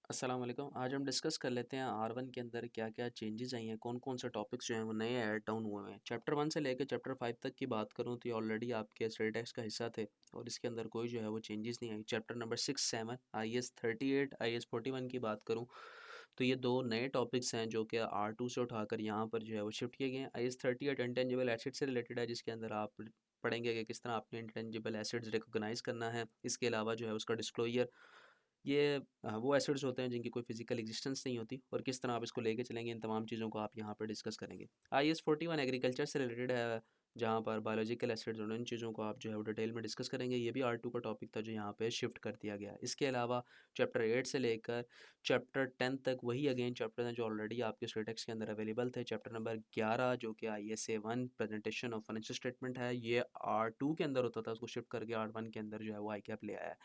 अस्सलाम वालेकुम। आज हम डिस्कस कर लेते हैं R1 के अंदर क्या-क्या चेंजेस आई हैं, कौन-कौन से टॉपिक्स जो हैं वो नए ऐड डाउन हुए हैं। चैप्टर 1 से लेकर चैप्टर 5 तक की बात करूँ तो ये ऑलरेडी आपके स्टडी टेक्स्ट का हिस्सा थे और इसके अंदर कोई जो है वो चेंजेस नहीं आई। चैप्टर नंबर 6, 7, IAS 38, IAS 41 की बात करूँ तो ये 2 नए टॉपिक्स हैं जो कि R2 से उठाकर यहाँ पर जो है वो शिफ्ट किए गए हैं। IAS 38 इंटेंजिबल एसेट से रिलेटेड है, जिसके अंदर आप पढ़ेंगे कि किस तरह आपने इंटेंजिबल एसेट्स रिकॉग्नाइज़ करना है। इसके अलावा जो है उसका डिस्क्लोजर, ये वो एसिड्स होते हैं जिनकी कोई फिजिकल एग्जिस्टेंस नहीं होती और किस तरह आप इसको लेके चलेंगे, इन तमाम चीज़ों को आप यहाँ पर डिस्कस करेंगे। IAS 41 एग्रीकल्चर से रिलेटेड है, जहाँ पर बायोलॉजिकल एसिड्स और इन चीज़ों को आप जो है वो डिटेल में डिस्कस करेंगे। ये भी R2 का टॉपिक था जो यहाँ पे शिफ्ट कर दिया गया है। इसके अलावा चैप्टर 8 से लेकर चैप्टर 10 तक वही अगेन चैप्टर हैं जो ऑलरेडी आपके स्टेटेक्स के अंदर अवेलेबल थे। चैप्टर नंबर 11 जो कि ISA 1 presentation of financial statement है, ये R2 के अंदर होता था, उसको शिफ्ट करके R1 के अंदर जो है वो ICAP ले आया है।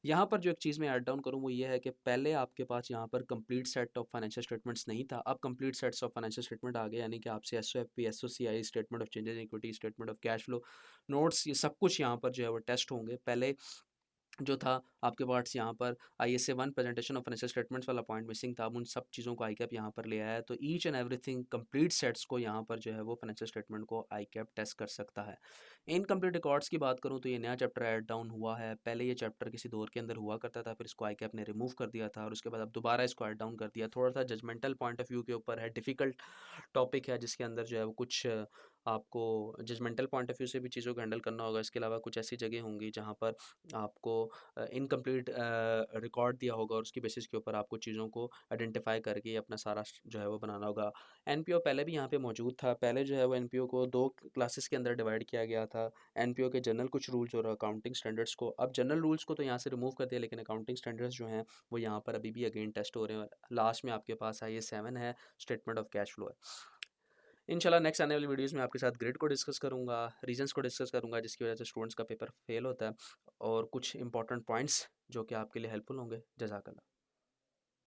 यहाँ पर जो एक चीज़ मैं ऐड डाउन करूँ वो ये है कि पहले आपके पास यहाँ पर complete set of financial statements नहीं था, अब complete sets of financial statement आ गए, यानी कि आपसे SOFP, SOCI, statement of changes in equity, statement of cash flow, notes, ये सब कुछ यहाँ पर जो है वो टेस्ट होंगे। पहले जो था आपके पास यहाँ पर ISA 1 presentation of financial statements वाला पॉइंट मिसिंग था, अब उन सब चीज़ों को ICAP यहाँ पर ले आया है, तो each and everything complete sets को यहाँ पर जो है वो फाइनेंशियल स्टेटमेंट को ICAP टेस्ट कर सकता है। इनकम्प्लीट रिकॉर्ड्स की बात करूँ तो ये नया चैप्टर ऐड डाउन हुआ है। पहले ये चैप्टर किसी दौर के अंदर हुआ करता था, फिर इसको ICAP ने रिमूव कर दिया था और उसके बाद अब दोबारा इसको ऐड डाउन कर दिया। थोड़ा सा जजमेंटल पॉइंट ऑफ व्यू के ऊपर है, डिफ़िकल्ट टॉपिक है, जिसके अंदर जो है वो कुछ आपको जजमेंटल पॉइंट ऑफ व्यू से भी चीज़ों को हैंडल करना होगा। इसके अलावा कुछ ऐसी जगह होंगी जहाँ पर आपको इनकम्प्लीट रिकॉर्ड दिया होगा और उसकी बेसिस के ऊपर आपको चीज़ों को आइडेंटिफाई करके अपना सारा जो है वो बनाना होगा। NPO पहले भी यहाँ पे मौजूद था। पहले जो है वो NPO को 2 क्लासेस के अंदर डिवाइड किया गया था। NPO के जनरल कुछ रूल्स और अकाउंटिंग स्टैंडर्ड्स को, अब जनरल रूल्स को तो यहाँ से रिमूव कर दिया, लेकिन अकाउंटिंग स्टैंडर्ड्स जो हैं वो यहाँ पर अभी भी अगेन टेस्ट हो रहे हैं। लास्ट में आपके पास IAS 7 है, स्टेटमेंट ऑफ कैश फ्लो है। इंशाल्लाह नेक्स्ट आने वाली वीडियोस में आपके साथ ग्रिड को डिस्कस करूँगा, रीजंस को डिस्कस करूँगा जिसकी वजह से स्टूडेंट्स का पेपर फेल होता है, और कुछ इंपॉर्टेंट पॉइंट्स जो कि आपके लिए हेल्पफुल होंगे। जज़ाकल्लाह।